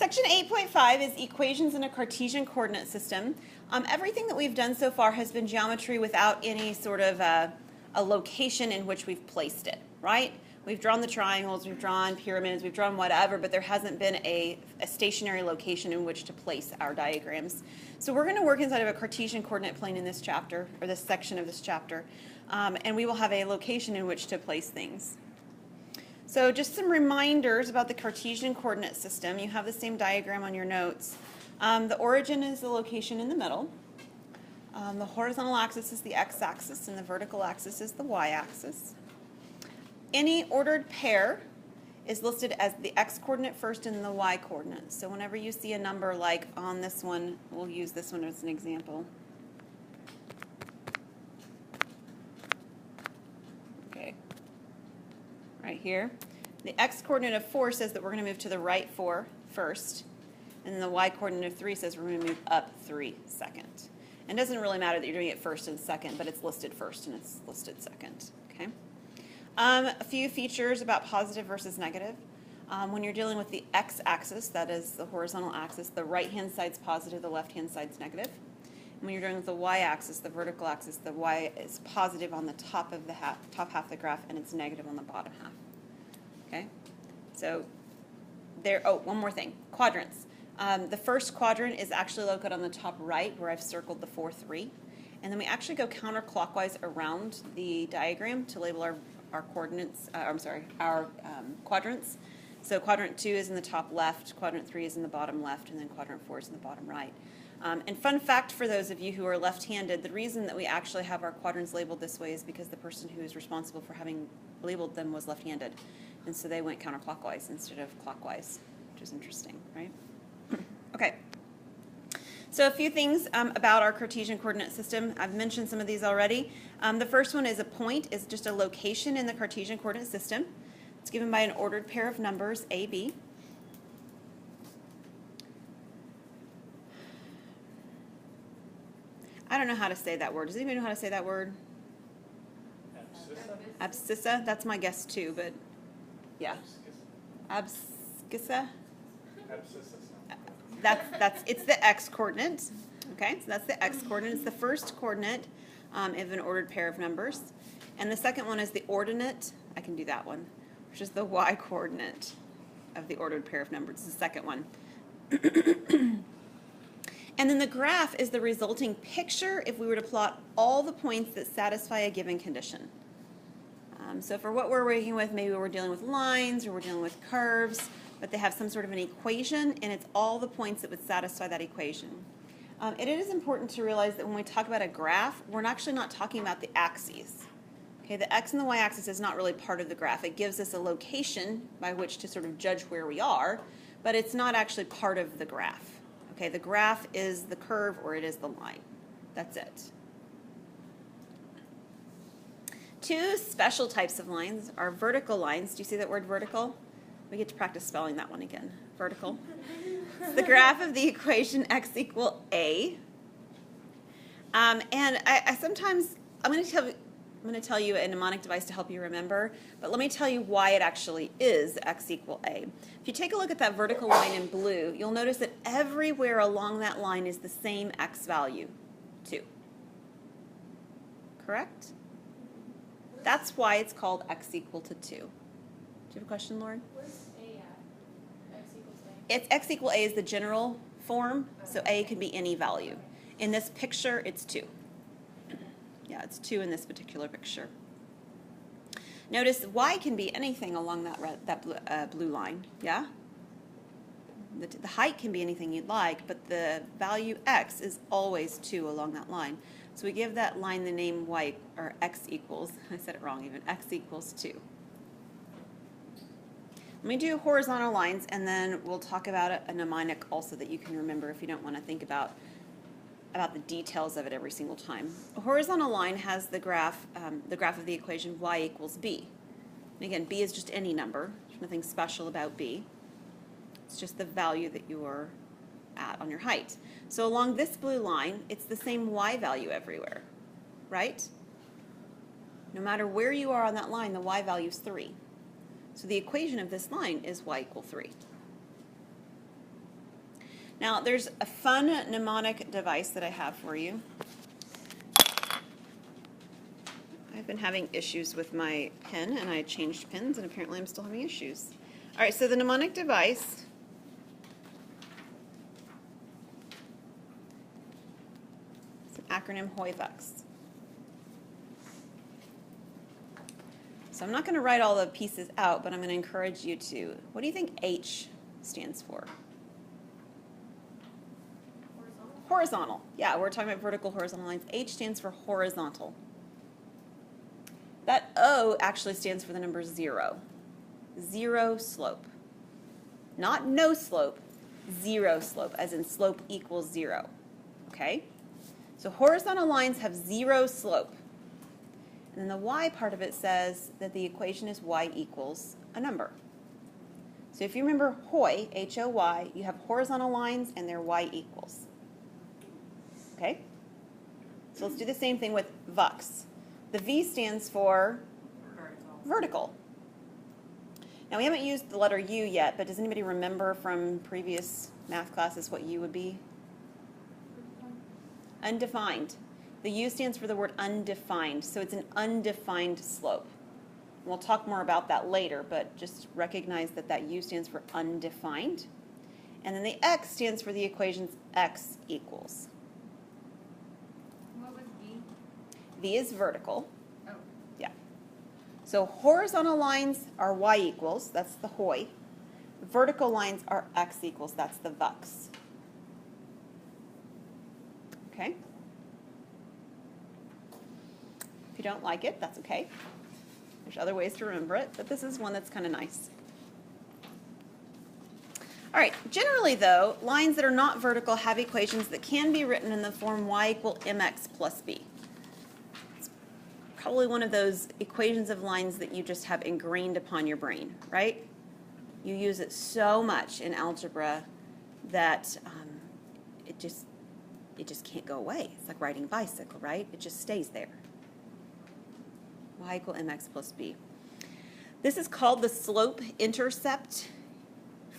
Section 8.5 is equations in a Cartesian coordinate system. Everything that we've done so far has been geometry without any sort of a location in which we've placed it, right? We've drawn the triangles, we've drawn pyramids, we've drawn whatever, but there hasn't been a stationary location in which to place our diagrams. So we're going to work inside of a Cartesian coordinate plane in this chapter, or this section of this chapter, and we will have a location in which to place things. So just some reminders about the Cartesian coordinate system. You have the same diagram on your notes. The origin is the location in the middle. The horizontal axis is the x-axis, and the vertical axis is the y-axis. Any ordered pair is listed as the x-coordinate first and the y-coordinate. So whenever you see a number like on this one, we'll use this one as an example. Okay, right here. The x-coordinate of 4 says that we're going to move to the right 4 first, and then the y-coordinate of 3 says we're going to move up 3 second. And it doesn't really matter that you're doing it first and second, but it's listed first and it's listed second. Okay. A few features about positive versus negative. When you're dealing with the x-axis, that is the horizontal axis, the right-hand side's positive, the left-hand side's negative. And when you're dealing with the y-axis, the vertical axis, the y is positive on the top of the top half of the graph, and it's negative on the bottom half. Okay, so there. Oh, one more thing: quadrants. The first quadrant is actually located on the top right, where I've circled the 4, 3, and then we actually go counterclockwise around the diagram to label our coordinates. Our quadrants. So quadrant 2 is in the top left, quadrant 3 is in the bottom left, and then quadrant 4 is in the bottom right. And fun fact for those of you who are left-handed, the reason that we actually have our quadrants labeled this way is because the person who is responsible for having labeled them was left-handed. And so they went counterclockwise instead of clockwise, which is interesting, right? Okay. So a few things about our Cartesian coordinate system. I've mentioned some of these already. The first one is a point, is just a location in the Cartesian coordinate system. It's given by an ordered pair of numbers, A, B. I don't know how to say that word. Does anybody know how to say that word? Abscissa? That's my guess too, but yeah. Abscissa? It's the x-coordinate. Okay, so that's the x-coordinate. It's the first coordinate of an ordered pair of numbers. And the second one is the ordinate. I can do that one, which is the y-coordinate of the ordered pair of numbers. It's the second one. And then the graph is the resulting picture if we were to plot all the points that satisfy a given condition. So for what we're working with, maybe we're dealing with lines or we're dealing with curves, but they have some sort of an equation, and it's all the points that would satisfy that equation. It is important to realize that when we talk about a graph, we're actually not talking about the axes. Okay, the x and the y-axis is not really part of the graph. It gives us a location by which to sort of judge where we are, but it's not actually part of the graph. Okay, the graph is the curve or it is the line. That's it. Two special types of lines are vertical lines. Do you see that word vertical? We get to practice spelling that one again. Vertical. It's the graph of the equation x equal a. And I sometimes, I'm going to tell you a mnemonic device to help you remember, but let me tell you why it actually is x equal a. If you take a look at that vertical line in blue, you'll notice that everywhere along that line is the same x value, 2. Correct? That's why it's called x equal to 2. Do you have a question, Lauren? Where's a at? X equals a? It's x equal a is the general form, so a can be any value. In this picture, it's 2. Yeah, it's 2 in this particular picture. Notice y can be anything along that blue line, yeah? The height can be anything you'd like, but the value x is always 2 along that line. So we give that line the name y, or x equals, I said it wrong even, x equals 2. Let me do horizontal lines, and then we'll talk about a mnemonic also that you can remember if you don't want to think about the details of it every single time. A horizontal line has the graph of the equation y equals b. And again, b is just any number. There's nothing special about b. It's just the value that you are at on your height. So along this blue line, it's the same y value everywhere, right? No matter where you are on that line, the y value is 3. So the equation of this line is y equal 3. Now, there's a fun mnemonic device that I have for you. I've been having issues with my pen, and I changed pens, and apparently I'm still having issues. All right, so the mnemonic device is an acronym HOIVUX. So I'm not going to write all the pieces out, but I'm going to encourage you to. What do you think H stands for? Horizontal. Horizontal. Yeah, we're talking about vertical horizontal lines. H stands for horizontal. That O actually stands for the number 0. 0 slope. Not no slope, 0 slope, as in slope equals 0. Okay? So horizontal lines have 0 slope. And then the y part of it says that the equation is y equals a number. So if you remember HOY, H-O-Y, you have horizontal lines and they're y equals. Okay? So let's do the same thing with VUX. The V stands for vertical. Now we haven't used the letter U yet, but does anybody remember from previous math classes what U would be? Undefined. The U stands for the word undefined, so it's an undefined slope. We'll talk more about that later, but just recognize that that U stands for undefined. And then the X stands for the equations X equals. What was V? V is vertical. Oh. Yeah. So horizontal lines are y equals, that's the HOY. Vertical lines are X equals, that's the VUX. Okay? If you don't like it, that's okay. There's other ways to remember it, but this is one that's kind of nice. All right, generally though, lines that are not vertical have equations that can be written in the form y equal mx plus b. It's probably one of those equations of lines that you just have ingrained upon your brain, right? You use it so much in algebra that it just can't go away. It's like riding a bicycle, right? It just stays there. Y equal mx plus b. This is called the slope-intercept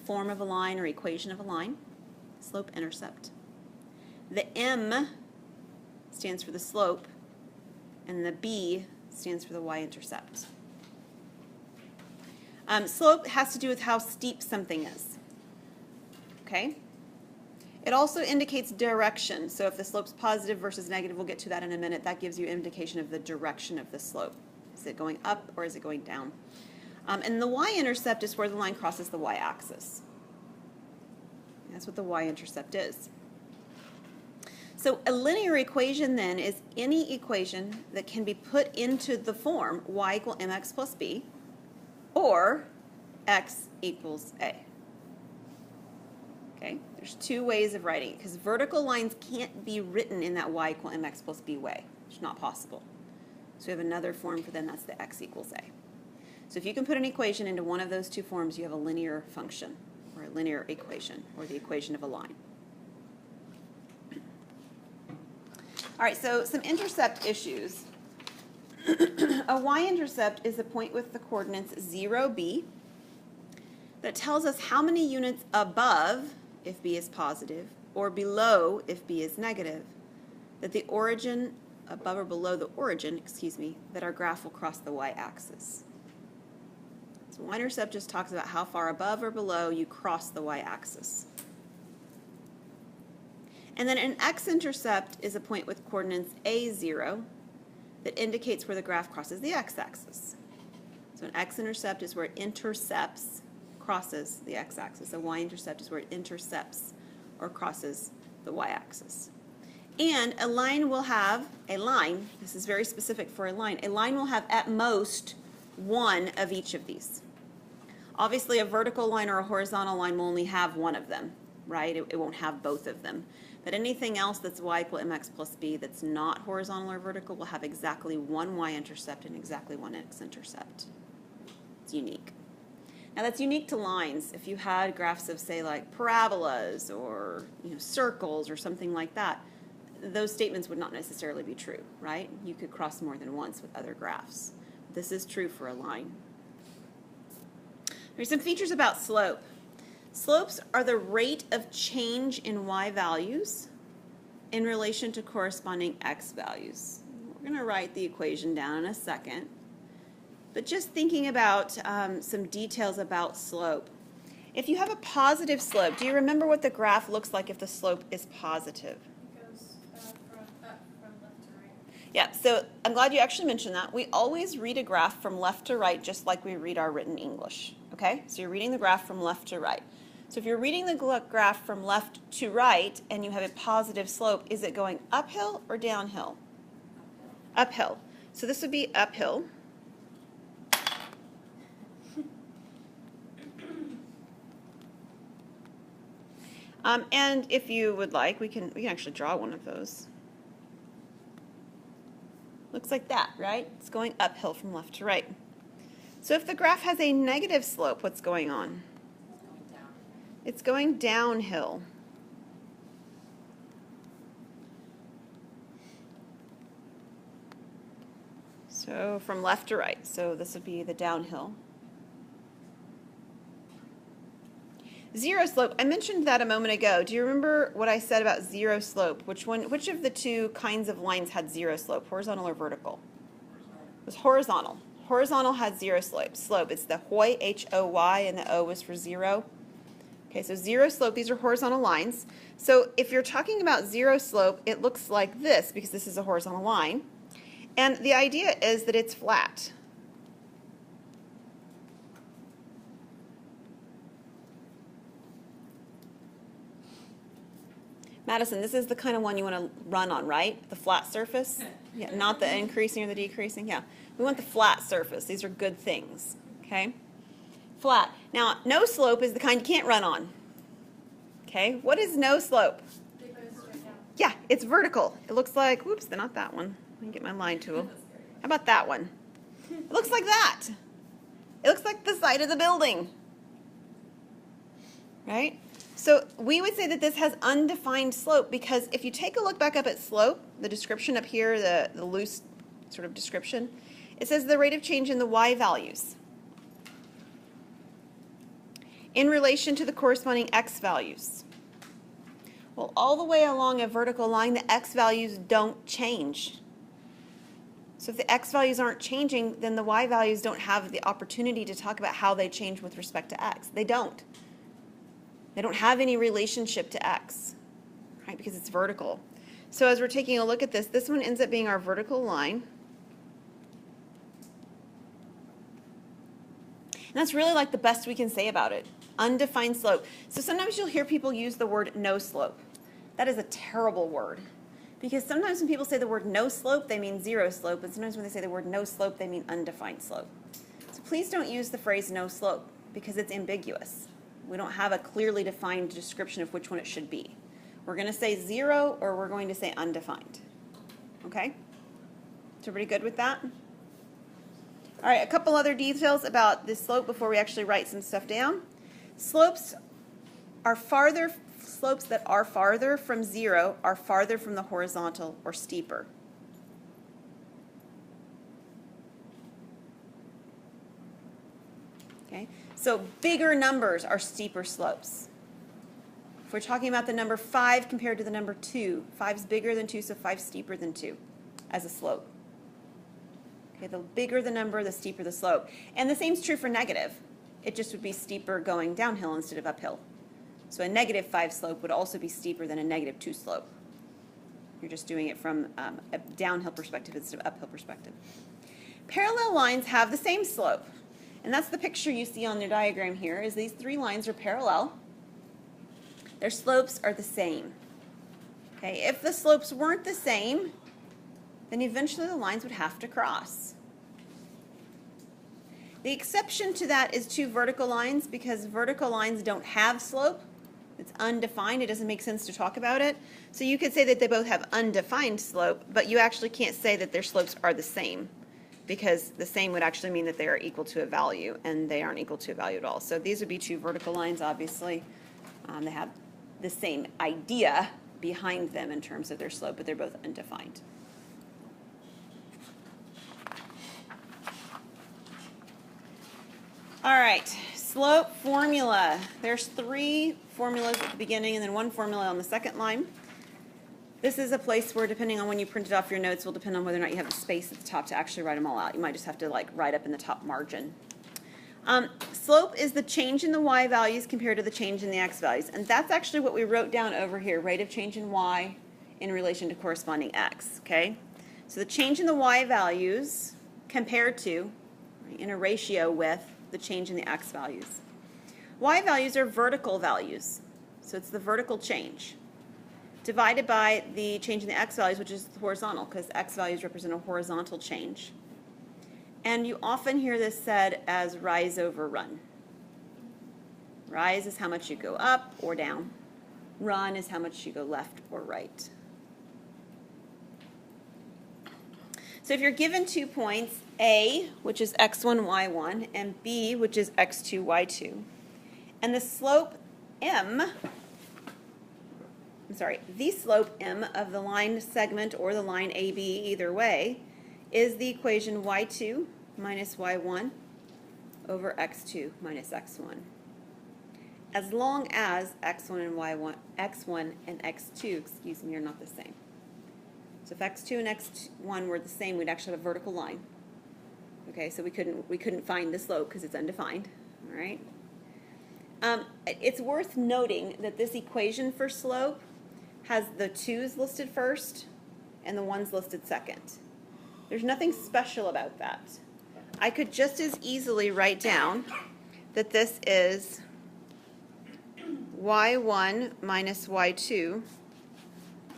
form of a line or equation of a line. Slope-intercept. The M stands for the slope, and the B stands for the y-intercept. Slope has to do with how steep something is. Okay? It also indicates direction. So if the slope's positive versus negative, we'll get to that in a minute, that gives you an indication of the direction of the slope. Is it going up or is it going down? And the y-intercept is where the line crosses the y-axis. That's what the y-intercept is. So a linear equation then is any equation that can be put into the form y equal mx plus b or x equals a. Okay, there's two ways of writing it because vertical lines can't be written in that y equal mx plus b way. It's not possible. So we have another form for them, that's the x equals a. So if you can put an equation into one of those two forms, you have a linear function or a linear equation or the equation of a line. All right, so some intercept issues. A y-intercept is a point with the coordinates 0b that tells us how many units above, if b is positive, or below, if b is negative, that the origin, above or below the origin, that our graph will cross the y-axis. So y-intercept just talks about how far above or below you cross the y-axis. And then an x-intercept is a point with coordinates a0 that indicates where the graph crosses the x-axis. So an x-intercept is where it intercepts, crosses the x-axis. A y-intercept is where it intercepts or crosses the y-axis. And a line will have, this is very specific for a line will have at most one of each of these. Obviously a vertical line or a horizontal line will only have one of them, right? It won't have both of them. But anything else that's y equal mx plus b that's not horizontal or vertical will have exactly one y-intercept and exactly one x-intercept. It's unique. Now that's unique to lines. If you had graphs of, say, like parabolas or circles or something like that, those statements would not necessarily be true, right? You could cross more than once with other graphs. This is true for a line. There's some features about slope. Slopes are the rate of change in y values in relation to corresponding x values. We're going to write the equation down in a second. But just thinking about some details about slope. If you have a positive slope, do you remember what the graph looks like if the slope is positive? It goes from left to right. Yeah, so I'm glad you actually mentioned that. We always read a graph from left to right just like we read our written English. Okay? So you're reading the graph from left to right. So if you're reading the graph from left to right and you have a positive slope, is it going uphill or downhill? Uphill. So this would be uphill. And if you would like, we can actually draw one of those. Looks like that, right? It's going uphill from left to right. So if the graph has a negative slope, what's going on? It's going downhill. So from left to right. So this would be the downhill. Zero slope, I mentioned that a moment ago. Do you remember what I said about zero slope? Which of the two kinds of lines had zero slope, horizontal or vertical? It was horizontal. Horizontal had zero slope. It's the HOY, H-O-Y, and the O was for zero. Okay, so zero slope, these are horizontal lines. So if you're talking about zero slope, it looks like this because this is a horizontal line. And the idea is that it's flat. Madison, this is the kind of one you want to run on, right? The flat surface? Yeah, not the increasing or the decreasing. Yeah, we want the flat surface. These are good things, okay? Flat. Now, no slope is the kind you can't run on. Okay, what is no slope? They go straight down. Yeah, it's vertical. It looks like, whoops, they're not that one. Let me get my line tool. How about that one? It looks like that. It looks like the side of the building. Right? So we would say that this has undefined slope because if you take a look back up at slope, the description up here, the loose sort of description, it says the rate of change in the y values in relation to the corresponding x values. Well, all the way along a vertical line, the x values don't change. So if the x values aren't changing, then the y values don't have the opportunity to talk about how they change with respect to x. They don't. They don't have any relationship to x, right, because it's vertical. So as we're taking a look at this, this one ends up being our vertical line. And that's really like the best we can say about it. Undefined slope. So sometimes you'll hear people use the word no slope. That is a terrible word. Because sometimes when people say the word no slope, they mean zero slope. And sometimes when they say the word no slope, they mean undefined slope. So please don't use the phrase no slope because it's ambiguous. We don't have a clearly defined description of which one it should be. We're going to say zero or we're going to say undefined. Okay? Is everybody good with that? All right, a couple other details about this slope before we actually write some stuff down. Slopes that are farther from zero are farther from the horizontal or steeper. Okay, so bigger numbers are steeper slopes. If we're talking about the number 5 compared to the number 2, 5's bigger than 2, so 5's steeper than 2 as a slope. Okay, the bigger the number, the steeper the slope. And the same is true for negative. It just would be steeper going downhill instead of uphill. So a negative 5 slope would also be steeper than a negative 2 slope. You're just doing it from a downhill perspective instead of uphill perspective. Parallel lines have the same slope. And that's the picture you see on the diagram here, is these three lines are parallel. Their slopes are the same. Okay, if the slopes weren't the same, then eventually the lines would have to cross. The exception to that is two vertical lines, because vertical lines don't have slope. It's undefined. It doesn't make sense to talk about it. So you could say that they both have undefined slope, but you actually can't say that their slopes are the same, because the same would actually mean that they are equal to a value, and they aren't equal to a value at all. So these would be two vertical lines, obviously. They have the same idea behind them in terms of their slope, but they're both undefined. All right, Slope formula. There's 3 formulas at the beginning and then 1 formula on the second line. This is a place where, depending on when you printed off your notes, will depend on whether or not you have the space at the top to actually write them all out. You might just have to like write up in the top margin. Slope is the change in the y values compared to the change in the x values. And that's actually what we wrote down over here, rate of change in y in relation to corresponding x, okay? So the change in the y values compared to, right, in a ratio with the change in the x values. Y values are vertical values, so it's the vertical change, divided by the change in the x values, which is horizontal, because x values represent a horizontal change. And you often hear this said as rise over run. Rise is how much you go up or down. Run is how much you go left or right. So if you're given 2 points, A, which is x1, y1, and B, which is x2, y2, and the slope m, the slope m of the line segment or the line AB, either way, is the equation y2 minus y1 over x2 minus x1. As long as x1 and x1 and x2, are not the same. So if x2 and x1 were the same, we'd actually have a vertical line. Okay, so we couldn't find the slope because it's undefined. All right. It's worth noting that this equation for slope has the 2's listed first and the 1's listed second. There's nothing special about that. I could just as easily write down that this is y1 minus y2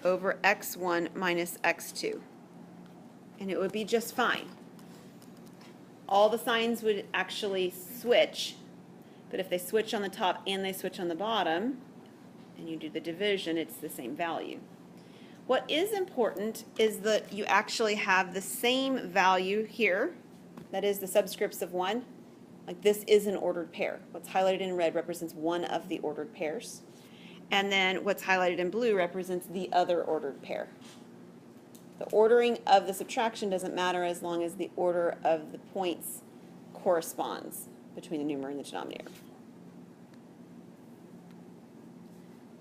over x1 minus x2. And it would be just fine. All the signs would actually switch, but if they switch on the top and they switch on the bottom, and you do the division, it's the same value. What is important is that you actually have the same value here, that is the subscripts of 1. Like this is an ordered pair. What's highlighted in red represents one of the ordered pairs. And then what's highlighted in blue represents the other ordered pair. The ordering of the subtraction doesn't matter as long as the order of the points corresponds between the numerator and the denominator.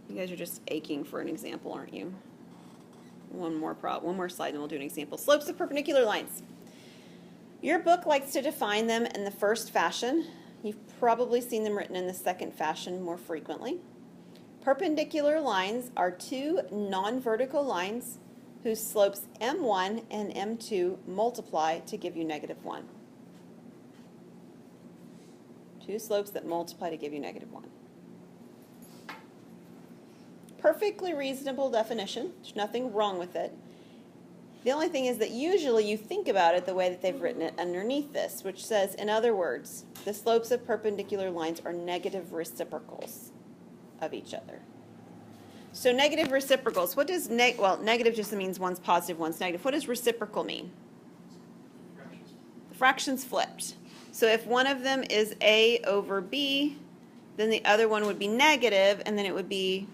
You guys are just aching for an example, aren't you? One more slide and we'll do an example. Slopes of perpendicular lines. Your book likes to define them in the first fashion. You've probably seen them written in the second fashion more frequently. Perpendicular lines are 2 non-vertical lines whose slopes m1 and m2 multiply to give you -1. 2 slopes that multiply to give you -1. Perfectly reasonable definition. There's nothing wrong with it. The only thing is that usually you think about it the way that they've written it underneath this, which says, in other words, the slopes of perpendicular lines are negative reciprocals of each other. So negative reciprocals, what does negative just means one's positive, one's negative. What does reciprocal mean? The fraction's flipped. So if one of them is A over B, then the other one would be negative, and then it would be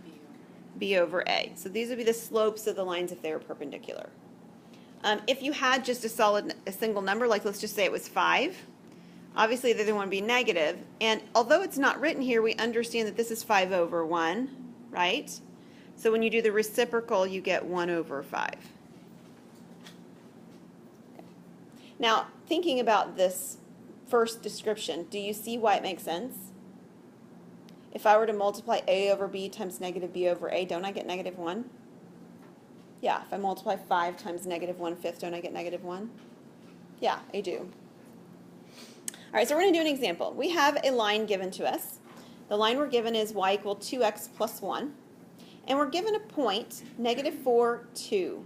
B over A. So these would be the slopes of the lines if they were perpendicular. If you had just a single number, like let's just say it was 5, obviously the other one would be negative. And although it's not written here, we understand that this is 5 over 1, right? So when you do the reciprocal, you get 1 over 5. Now, thinking about this first description, do you see why it makes sense? If I were to multiply A over B times negative B over A, don't I get -1? Yeah, if I multiply 5 times -1/5, don't I get -1? Yeah, I do. All right, so we're going to do an example. We have a line given to us. The line we're given is y equal 2x plus 1. And we're given a point, -4, 2.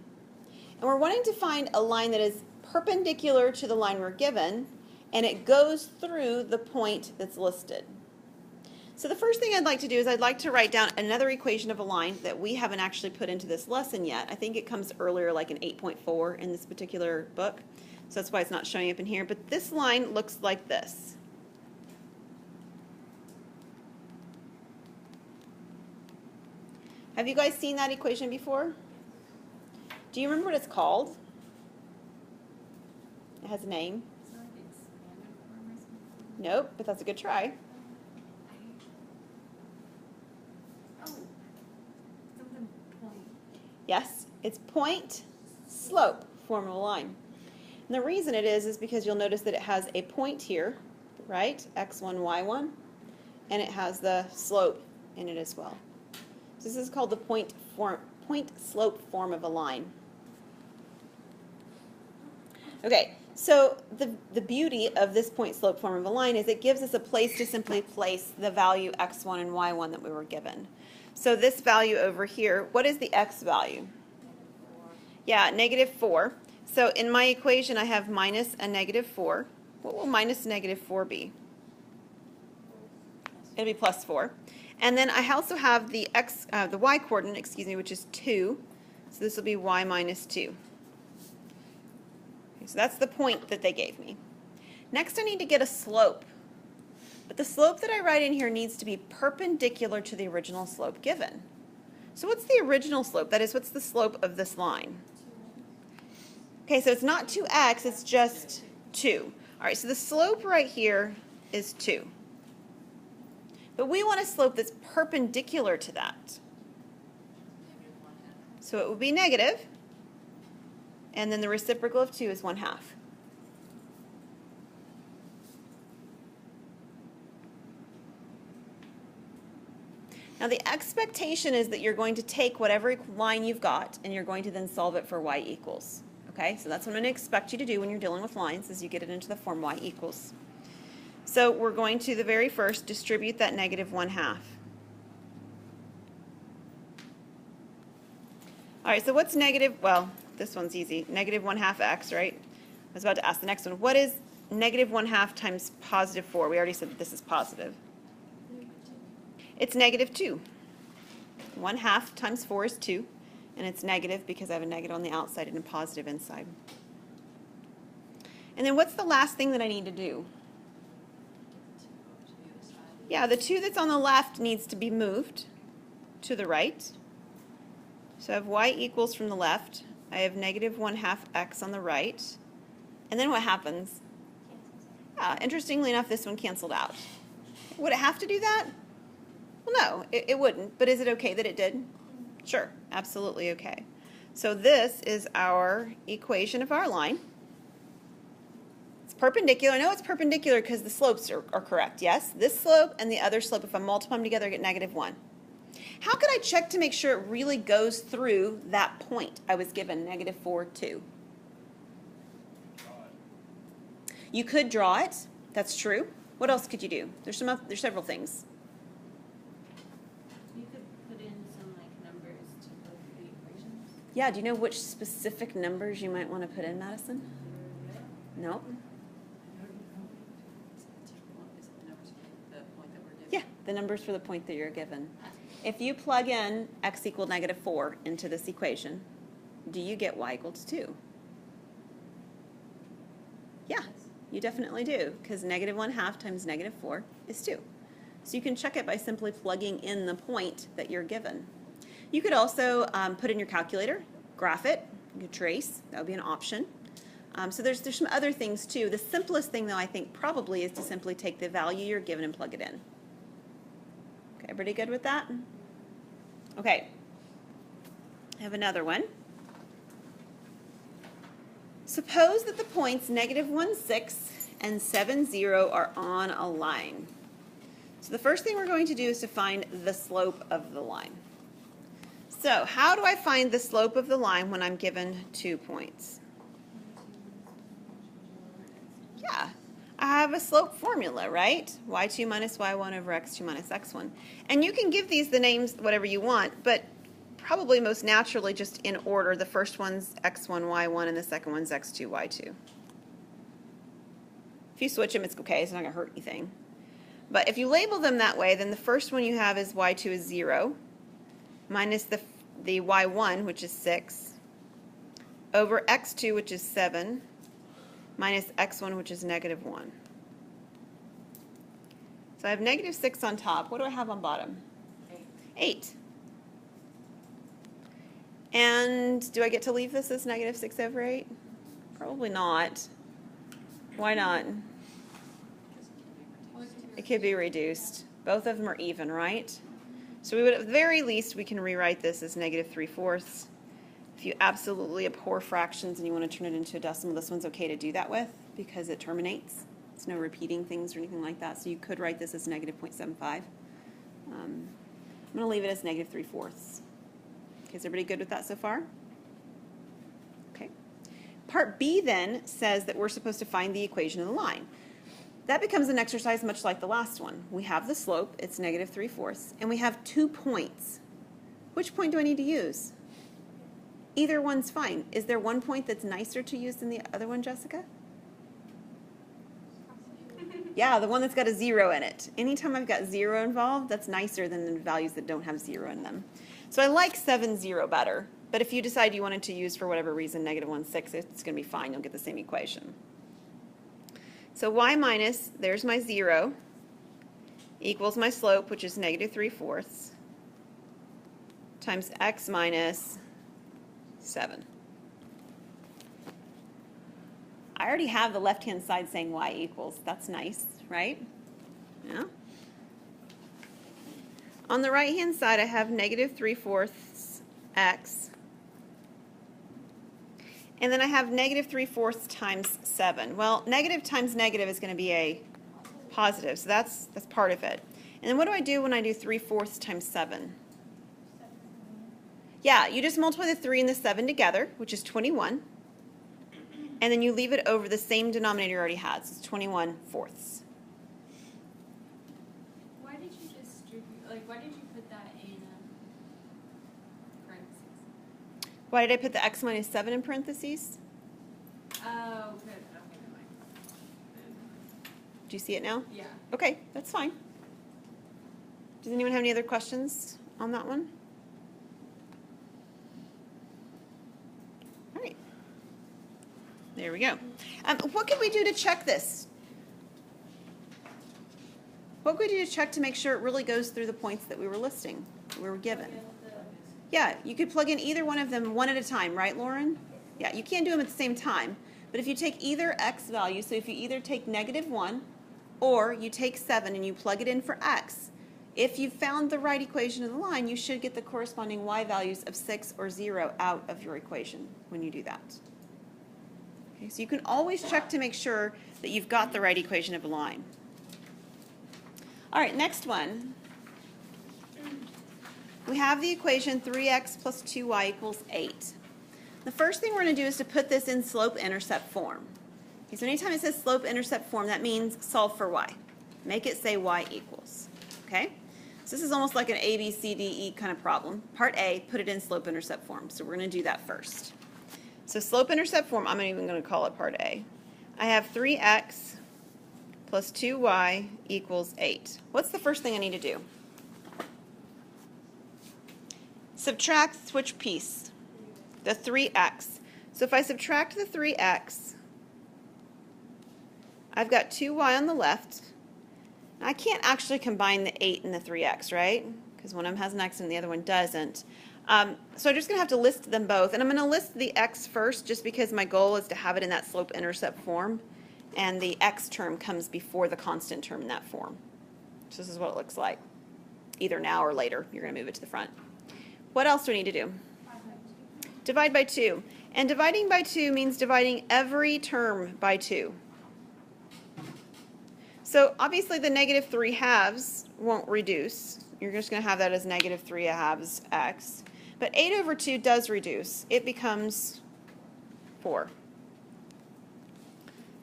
And we're wanting to find a line that is perpendicular to the line we're given, and it goes through the point that's listed. So the first thing I'd like to do is I'd like to write down another equation of a line that we haven't actually put into this lesson yet. I think it comes earlier, like in 8.4 in this particular book. So that's why it's not showing up in here. But this line looks like this. Have you guys seen that equation before? Do you remember what it's called? It has a name. It's not the expanded form or something. Nope, but that's a good try. Yes, it's point slope form of a line. And the reason it is because you'll notice that it has a point here, right? X1, Y1, and it has the slope in it as well. So this is called the point slope form of a line. Okay, so the beauty of this point slope form of a line is it gives us a place to simply place the value x1 and y1 that we were given. So this value over here, what is the x value? Yeah, -4. So in my equation I have minus a -4. What will minus -4 be? It'll be +4. And then I also have the y coordinate, excuse me, which is 2. So this will be y minus 2. Okay, so that's the point that they gave me. Next I need to get a slope. But the slope that I write in here needs to be perpendicular to the original slope given. So what's the original slope? That is, what's the slope of this line? Okay, so it's not 2x, it's just 2. All right, so the slope right here is 2. But we want a slope that's perpendicular to that. So it would be negative, and then the reciprocal of 2 is 1/2. Now the expectation is that you're going to take whatever line you've got and you're going to then solve it for y equals. Okay, so that's what I'm going to expect you to do when you're dealing with lines, is you get it into the form y equals. So we're going to, the very first, distribute that -1/2. All right, so what's negative, well, this one's easy, -1/2 x, right? I was about to ask the next one. What is -1/2 times +4? We already said that this is positive. It's -2. 1/2 times 4 is 2, and it's negative because I have a negative on the outside and a positive inside. And then what's the last thing that I need to do? Yeah, the 2 that's on the left needs to be moved to the right. So I have y equals from the left. I have -1/2 x on the right. And then what happens? Interestingly enough, this one canceled out. Would it have to do that? Well, no, it wouldn't. But is it okay that it did? Sure, absolutely okay. So this is our equation of our line. It's perpendicular. I know it's perpendicular because the slopes are correct, yes? This slope and the other slope, if I multiply them together, I get -1. How could I check to make sure it really goes through that point I was given, -4, 2? You could draw it. That's true. What else could you do? There's several things. You could put in some numbers to both the equations. Yeah, do you know which specific numbers you might want to put in, Madison? No? Is it the numbers for the point that we're given? Yeah, the numbers for the point that you're given. If you plug in x equal -4 into this equation, do you get y equals 2? Yeah, you definitely do, because -1/2 times -4 is 2. So you can check it by simply plugging in the point that you're given. You could also put in your calculator, graph it, you could trace, that would be an option. So there's some other things too. The simplest thing though I think probably is to simply take the value you're given and plug it in. Okay, everybody good with that? Okay, I have another one. Suppose that the points -1, 6 and 7, 0 are on a line. So the first thing we're going to do is to find the slope of the line. So how do I find the slope of the line when I'm given 2 points? Yeah, I have a slope formula, right? y2 minus y1 over x2 minus x1. And you can give these the names whatever you want, but probably most naturally just in order. The first one's x1, y1, and the second one's x2, y2. If you switch them, it's okay. It's not going to hurt anything. But if you label them that way, then the first one you have is y2 is 0, minus the y1, which is 6, over x2, which is 7, minus x1, which is -1. So I have -6 on top. What do I have on bottom? 8. And do I get to leave this as -6 over 8? Probably not. Why not? It could be reduced. Both of them are even, right? So we would, at the very least, we can rewrite this as -3/4. If you absolutely abhor fractions and you want to turn it into a decimal, this one's okay to do that with because it terminates. It's no repeating things or anything like that. So you could write this as negative 0.75. I'm going to leave it as negative 3/4. Okay, is everybody good with that so far? Okay. Part B then says that we're supposed to find the equation of the line. That becomes an exercise much like the last one. We have the slope, it's negative 3/4, and we have 2 points. Which point do I need to use? Either one's fine. Is there one point that's nicer to use than the other one, Jessica? Yeah, the one that's got a 0 in it. Anytime I've got 0 involved, that's nicer than the values that don't have 0 in them. So I like 7, 0 better. But if you decide you wanted to use, for whatever reason, negative 1, 6, it's going to be fine. You'll get the same equation. So y minus, there's my 0, equals my slope, which is negative 3/4, times x minus 7. I already have the left-hand side saying y equals. That's nice, right? Yeah. On the right-hand side, I have negative 3/4 x. And then I have negative 3/4 times 7. Well, negative times negative is going to be a positive, so that's part of it. And then what do I do when I do 3/4 times 7? Yeah, you just multiply the 3 and the 7 together, which is 21. And then you leave it over the same denominator you already had, so it's 21/4. Why did you distribute, like, why did you put that in parentheses? Why did I put the x minus 7 in parentheses? Oh, good. Okay, never mind. Do you see it now? Yeah. Okay, that's fine. Does anyone have any other questions on that one? All right. There we go. What could we do to check this? What could we do to check to make sure it really goes through the points that we were listing, we were given? Yeah, you could plug in either one of them one at a time, right, Lauren? Yeah, you can't do them at the same time. But if you take either x value, so if you either take negative 1 or you take 7 and you plug it in for x, if you found the right equation of the line, you should get the corresponding y values of 6 or 0 out of your equation when you do that. Okay, so you can always check to make sure that you've got the right equation of a line. All right, next one. We have the equation 3x plus 2y equals 8. The first thing we're going to do is to put this in slope-intercept form. Okay, so anytime it says slope-intercept form, that means solve for y. Make it say y equals. Okay? So this is almost like an A, B, C, D, E kind of problem. Part A, put it in slope-intercept form. So we're going to do that first. So slope-intercept form, I'm even going to call it part A. I have 3x plus 2y equals 8. What's the first thing I need to do? Subtract which piece? The 3x. So if I subtract the 3x, I've got 2y on the left. I can't actually combine the 8 and the 3x, right? Because one of them has an x and the other one doesn't. So I'm just going to have to list them both. And I'm going to list the x first just because my goal is to have it in that slope-intercept form. And the x term comes before the constant term in that form. So this is what it looks like. Either now or later, you're going to move it to the front. What else do I need to do? Divide by 2. And dividing by 2 means dividing every term by 2. So obviously the negative 3/2 won't reduce. You're just going to have that as negative 3/2 x. But 8 over 2 does reduce. It becomes 4.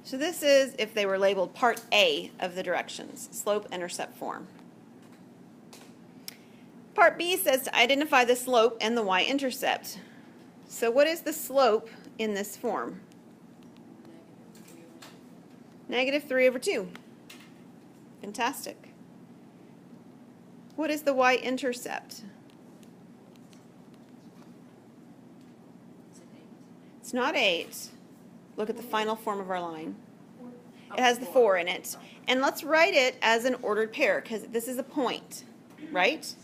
So this is, if they were labeled, part A of the directions, slope-intercept form. Part B says to identify the slope and the y-intercept. So what is the slope in this form? Negative 3 over 2. Fantastic. What is the y-intercept? It's not 8. Look at the final form of our line. It has the 4 in it. And let's write it as an ordered pair because this is a point, right?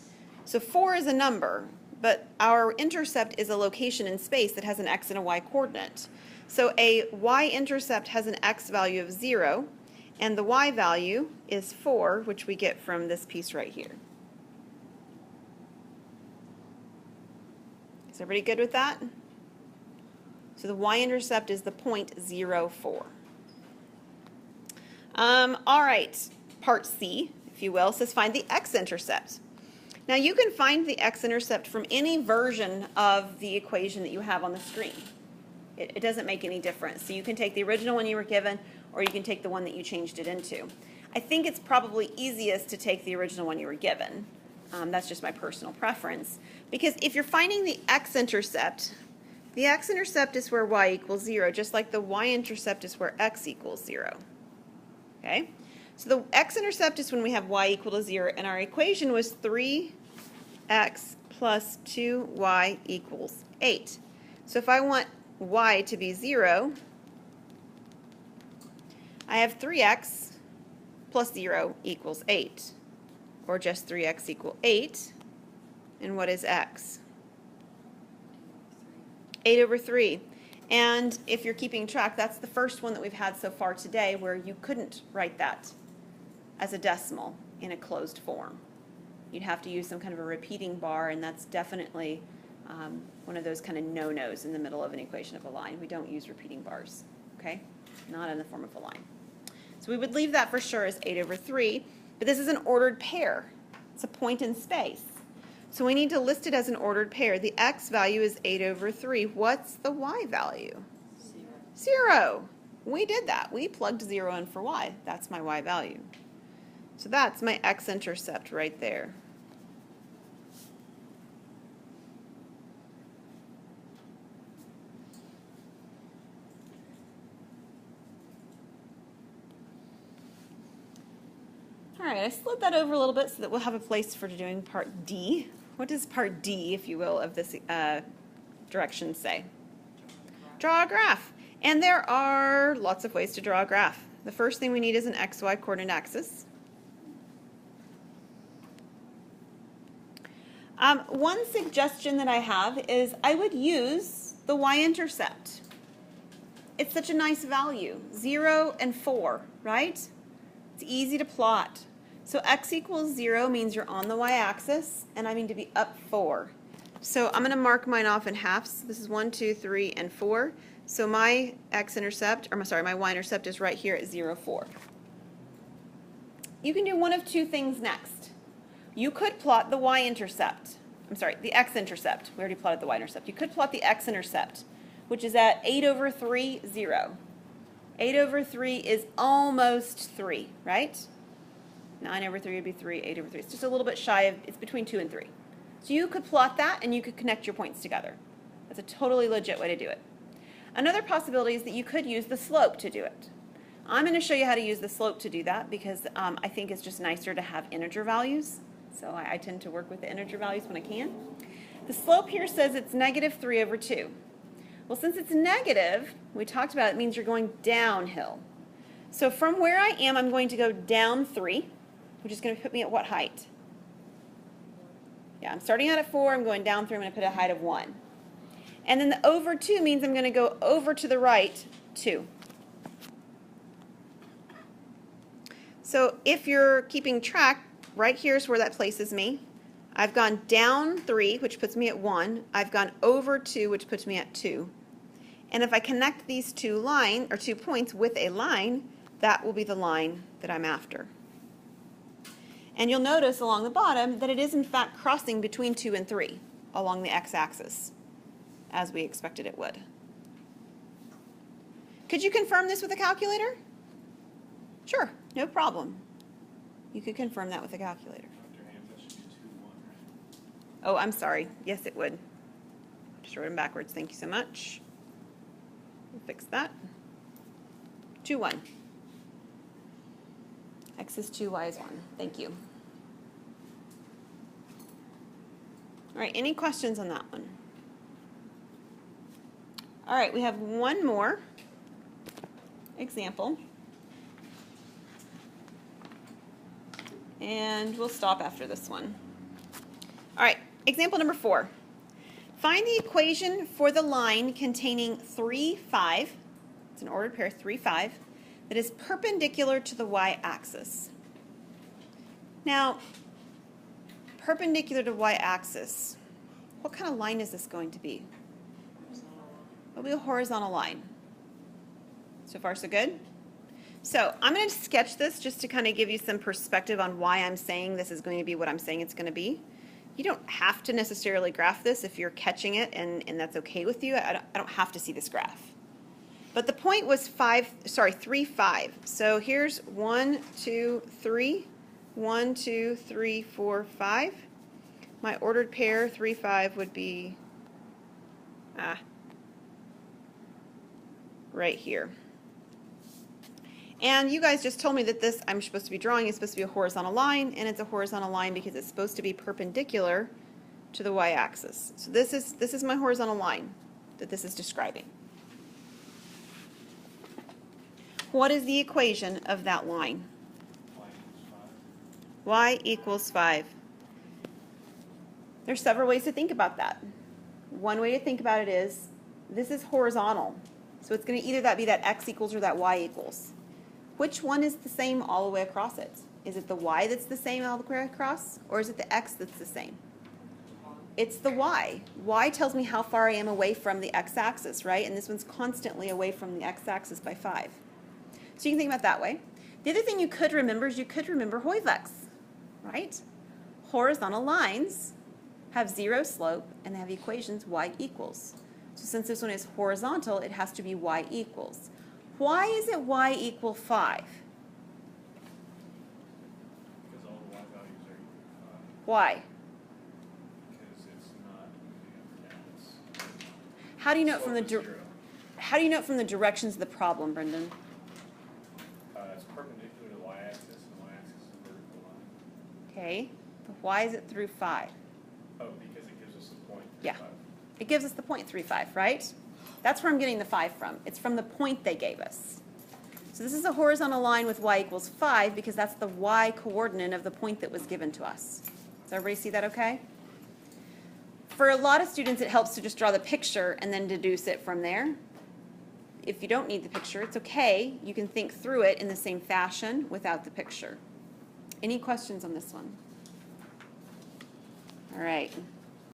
So 4 is a number, but our intercept is a location in space that has an x and a y coordinate. So a y-intercept has an x value of 0, and the y value is 4, which we get from this piece right here. Is everybody good with that? So the y-intercept is the point 0.04. All right, part C, if you will, says find the x-intercept. Now you can find the x-intercept from any version of the equation that you have on the screen. It doesn't make any difference. So you can take the original one you were given, or you can take the one that you changed it into. I think it's probably easiest to take the original one you were given. That's just my personal preference. Because if you're finding the x-intercept is where y equals 0, just like the y-intercept is where x equals 0. Okay? So the x-intercept is when we have y equal to 0, and our equation was 3x plus 2y equals 8. So if I want y to be 0, I have 3x plus 0 equals 8, or just 3x equal 8. And what is x? 8 over 3. And if you're keeping track, that's the first one that we've had so far today where you couldn't write that as a decimal in a closed form. You'd have to use some kind of a repeating bar, and that's definitely one of those kind of no-nos in the middle of an equation of a line. We don't use repeating bars, okay? Not in the form of a line. So we would leave that for sure as 8 over 3, but this is an ordered pair. It's a point in space. So we need to list it as an ordered pair. The x value is 8 over 3. What's the y value? 0. We did that. We plugged 0 in for y. That's my y value. So that's my x-intercept right there. All right, I slid that over a little bit so that we'll have a place for doing part D. What does part D, if you will, of this direction say? Draw a graph. And there are lots of ways to draw a graph. The first thing we need is an xy coordinate axis. One suggestion that I have is I would use the y-intercept. It's such a nice value, 0 and 4, right? It's easy to plot. So x equals 0 means you're on the y-axis, and I mean to be up 4. So I'm going to mark mine off in halves. This is 1, 2, 3, and 4. So my x-intercept, or my y-intercept is right here at 0, 4. You can do one of two things next. You could plot the y-intercept. The x-intercept. We already plotted the y-intercept. You could plot the x-intercept, which is at 8 over 3, 0. 8 over 3 is almost 3, right? 9 over 3 would be 3, 8 over 3. It's just a little bit shy of, it's between 2 and 3. So you could plot that and you could connect your points together. That's a totally legit way to do it. Another possibility is that you could use the slope to do it. I'm going to show you how to use the slope to do that because I think it's just nicer to have integer values. So I tend to work with the integer values when I can. The slope here says it's negative 3 over 2. Well, since it's negative, we talked about it means you're going downhill. So from where I am, I'm going to go down 3, which is going to put me at what height? Yeah, I'm starting out at 4, I'm going down 3, I'm going to put a height of 1. And then the over 2 means I'm going to go over to the right 2. So if you're keeping track, right here is where that places me. I've gone down 3, which puts me at 1. I've gone over 2, which puts me at 2. And if I connect these two points with a line, that will be the line that I'm after. And you'll notice along the bottom that it is in fact crossing between 2 and 3 along the x-axis, as we expected it would. Could you confirm this with a calculator? Sure, no problem. You could confirm that with a calculator. Oh, I'm sorry. Yes, it would. Just wrote them backwards. Thank you so much. We'll fix that. 2, 1. X is 2, y is 1. Thank you. All right, any questions on that one? All right, we have one more example. And we'll stop after this one. All right, example number 4. Find the equation for the line containing 3, 5, it's an ordered pair, 3, 5, that is perpendicular to the y-axis. Now, perpendicular to y-axis, what kind of line is this going to be? It'll be a horizontal line. So far, so good? So I'm going to sketch this just to kind of give you some perspective on why I'm saying this is going to be what I'm saying it's going to be. You don't have to necessarily graph this if you're catching it and that's okay with you. I don't have to see this graph. But the point was 3, 5. So here's 1, 2, 3. 1, 2, 3, 4, 5. My ordered pair, 3, 5, would be right here. And you guys just told me that this I'm supposed to be drawing is supposed to be a horizontal line, and it's a horizontal line because it's supposed to be perpendicular to the y-axis. So this is my horizontal line that this is describing. What is the equation of that line? Y equals 5. There's several ways to think about that. One way to think about it is this is horizontal. So it's going to either be that x equals or that y equals. Which one is the same all the way across it? Is it the y that's the same all the way across, or is it the x that's the same? It's the y. Y tells me how far I am away from the x-axis, right? And this one's constantly away from the x-axis by 5. So you can think about it that way. The other thing you could remember is you could remember Hoyvek's, right? Horizontal lines have 0 slope and they have equations y equals. So since this one is horizontal, it has to be y equals. Why is it y equal 5? Because all the y values are equal to 5. Why? Because it's not moving up or down. It's How do you know it from the slope is 0. how do you know it from the directions of the problem, Brendan? It's perpendicular to the y-axis, and the y-axis is a vertical line. Okay, but why is it through 5? Oh, because it gives us a point. Yeah. 5. It gives us the point 35, right? That's where I'm getting the 5 from. It's from the point they gave us. So this is a horizontal line with y equals 5 because that's the y coordinate of the point that was given to us. Does everybody see that okay? For a lot of students, it helps to just draw the picture and then deduce it from there. If you don't need the picture, it's okay. You can think through it in the same fashion without the picture. Any questions on this one? All right.